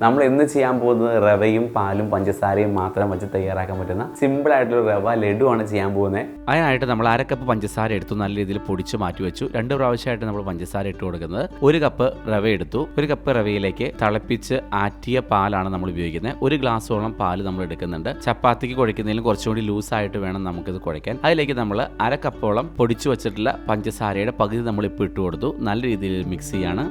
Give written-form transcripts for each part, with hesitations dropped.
നമ്മൾ ഇന്ന് ചെയ്യാൻ പോകുന്നത് റവയും പാലും പഞ്ചസാരയും മാത്രം വെച്ച് തയ്യാറാക്കാൻ പറ്റുന്ന സിമ്പിൾ ആയിട്ടുള്ള റവ ലഡു ആണ് ചെയ്യാൻ പോകുന്നത്. അതിനായിട്ട് നമ്മൾ 1/2 കപ്പ് പഞ്ചസാര എടുത്തു, നല്ല രീതിയിൽ പൊടിച്ച് മാറ്റി വെച്ചു. 2 പ്രാവശ്യമായിട്ട് നമ്മൾ പഞ്ചസാര ഇട്ട് കൊടുക്കുന്നത്. 1 കപ്പ് റവ എടുത്തു. 1 കപ്പ് റവയിലേക്ക് തിളപ്പിച്ച് ആറ്റിയ പാലാണ് നമ്മൾ ഉപയോഗിക്കുന്നത്. 1 ഗ്ലാസോളം പാല് നമ്മൾ എടുക്കുന്നുണ്ട്. ചപ്പാത്തിക്ക് കുഴയ്ക്കുന്നതിലും കുറച്ചുകൂടി ലൂസായിട്ട് വേണം നമുക്കിത് കുഴയ്ക്കാൻ. അതിലേക്ക് നമ്മൾ 1/2 കപ്പോളം പൊടിച്ചു വെച്ചിട്ടുള്ള പഞ്ചസാരയുടെ പകുതി നമ്മൾ ഇപ്പോൾ ഇട്ട് കൊടുത്തു. നല്ല രീതിയിൽ മിക്സ് ചെയ്യാണ്.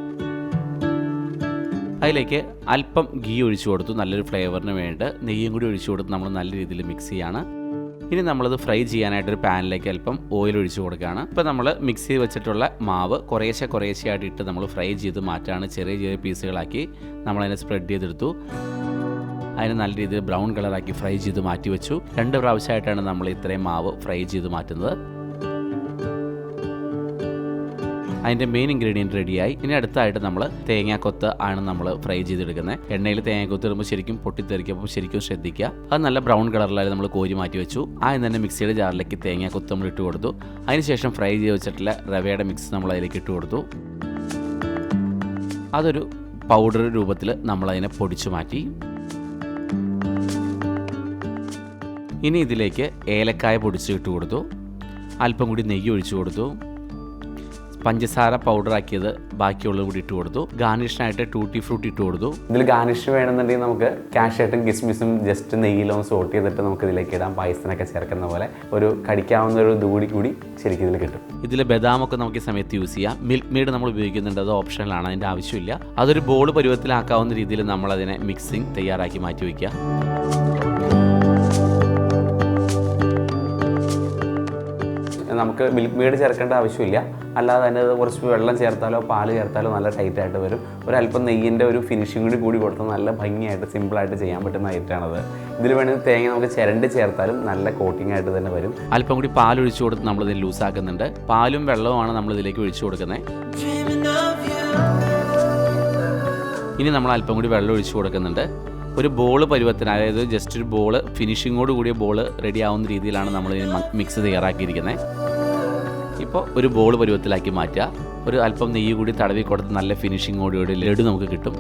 അതിലേക്ക് അല്പം ഗീ ഒഴിച്ചു കൊടുത്തു, നല്ലൊരു ഫ്ലേവറിന് വേണ്ടി നെയ്യും കൂടി ഒഴിച്ചു കൊടുത്ത് നമ്മൾ നല്ല രീതിയിൽ മിക്സ് ചെയ്യാണ്. ഇനി നമ്മളത് ഫ്രൈ ചെയ്യാനായിട്ടൊരു പാനിലേക്ക് അല്പം ഓയിൽ ഒഴിച്ചു കൊടുക്കുകയാണ്. ഇപ്പോൾ നമ്മൾ മിക്സ് ചെയ്ത് വെച്ചിട്ടുള്ള മാവ് കുറേശ്ശെയായിട്ട് ഇട്ട് നമ്മൾ ഫ്രൈ ചെയ്ത് മാറ്റാണ്. ചെറിയ ചെറിയ പീസുകളാക്കി നമ്മളതിനെ സ്പ്രെഡ് ചെയ്തെടുത്തു. അതിന് നല്ല രീതിയിൽ ബ്രൗൺ കളറാക്കി ഫ്രൈ ചെയ്ത് മാറ്റി വെച്ചു. 2 പ്രാവശ്യമായിട്ടാണ് നമ്മൾ ഇത്രയും മാവ് ഫ്രൈ ചെയ്ത് മാറ്റുന്നത്. അതിൻ്റെ മെയിൻ ഇൻഗ്രീഡിയൻറ്റ് റെഡിയായി. ഇനി അടുത്തായിട്ട് നമ്മൾ തേങ്ങാക്കൊത്ത് ആണ് നമ്മൾ ഫ്രൈ ചെയ്തെടുക്കുന്നത്. എണ്ണയിൽ തേങ്ങാക്കൊത്ത് ഇടുമ്പോൾ ശരിക്കും പൊട്ടിത്തെറിക്കും, അപ്പോൾ ശരിക്കും ശ്രദ്ധിക്കുക. അത് നല്ല ബ്രൗൺ കളറിലായി നമ്മൾ കോരി മാറ്റി വെച്ചു. ആദ്യം തന്നെ മിക്സിയുടെ ജാറിലേക്ക് തേങ്ങാക്കൊത്ത് നമ്മൾ ഇട്ട് കൊടുത്തു. അതിനുശേഷം ഫ്രൈ ചെയ്ത് വെച്ചിട്ടുള്ള റവയുടെ മിക്സ് നമ്മൾ അതിലേക്ക് ഇട്ട് കൊടുത്തു. അതൊരു പൗഡർ രൂപത്തിൽ നമ്മളതിനെ പൊടിച്ചു മാറ്റി. ഇനി ഇതിലേക്ക് ഏലക്കായ പൊടിച്ച് ഇട്ട് കൊടുത്തു. അല്പം കൂടി നെയ്യ് ഒഴിച്ചു കൊടുത്തു. പഞ്ചസാര പൗഡറാക്കിയത് ബാക്കിയുള്ളത് കൂടി ഇട്ട് കൊടുത്തു. ഗാർണിഷിനായിട്ട് ടൂട്ടി ഫ്രൂട്ടി ഇട്ട് കൊടുത്തു. ഇതിൽ ഗാർണിഷ് വേണമെന്നുണ്ടെങ്കിൽ നമുക്ക് കാഷ്യൂട്ടും കിസ്മിസും ജസ്റ്റ് നെയ്യിലൊന്ന് സോട്ട് ചെയ്തിട്ട് നമുക്ക് ഇതിലേക്ക് ഇടാം. പായസത്തിനൊക്കെ ചേർക്കുന്ന പോലെ ഒരു കടിക്കാവുന്ന ഒരു ദൂടി കൂടി ശരിക്കും ഇതിൽ കിട്ടും. ഇതിൽ ബദാമൊക്കെ നമുക്ക് ഈ സമയത്ത് യൂസ് ചെയ്യാം. മിൽക്ക് മെയ്ഡ് നമ്മൾ ഉപയോഗിക്കുന്നുണ്ട്, അത് ഓപ്ഷണലാണ്, അതിൻ്റെ ആവശ്യമില്ല. അതൊരു ബോൾ പരുവത്തിലാക്കാവുന്ന രീതിയിൽ നമ്മളതിനെ മിക്സിങ് തയ്യാറാക്കി മാറ്റി വയ്ക്കുക. നമുക്ക് മിൽക്ക് മെയ്ഡ് ചേർക്കേണ്ട ആവശ്യമില്ല. അല്ലാതെ തന്നെ കുറച്ച് വെള്ളം ചേർത്താലോ പാല് ചേർത്താലോ നല്ല ടൈറ്റായിട്ട് വരും. ഒരല്പം നെയ്യിൻ്റെ ഒരു ഫിനിഷിംഗ് കൂടി കൊടുത്താൽ നല്ല ഭംഗിയായിട്ട് സിമ്പിളായിട്ട് ചെയ്യാൻ പറ്റുന്ന ഐറ്റമാണത്. ഇതിൽ വേണമെങ്കിൽ തേങ്ങ നമുക്ക് ചിരണ്ട് ചേർത്താലും നല്ല കോട്ടിംഗ് ആയിട്ട് തന്നെ വരും. അല്പം കൂടി പാൽ ഒഴിച്ചു കൊടുത്ത് നമ്മളിതിൽ ലൂസാക്കുന്നുണ്ട്. പാലും വെള്ളവുമാണ് നമ്മളിതിലേക്ക് ഒഴിച്ചു കൊടുക്കുന്നത്. ഇനി നമ്മൾ അല്പം കൂടി വെള്ളം ഒഴിച്ചു കൊടുക്കുന്നുണ്ട്. ഒരു ബോൾ പരുവത്തിന്, അതായത് ജസ്റ്റ് ഒരു ബോൾ ഫിനിഷിങ്ങോട് കൂടിയ ബോൾ റെഡി ആവുന്ന രീതിയിലാണ് നമ്മൾ മിക്സ് തയ്യാറാക്കിയിരിക്കുന്നത്. ഇപ്പോൾ ഒരു ബോൾ പരുവത്തിലാക്കി മാറ്റുക. ഒരു അല്പം നെയ്യ് കൂടി തടവി കൊടുത്ത് നല്ല ഫിനിഷിങ്ങോടുകൂടി ലഡു നമുക്ക് കിട്ടും.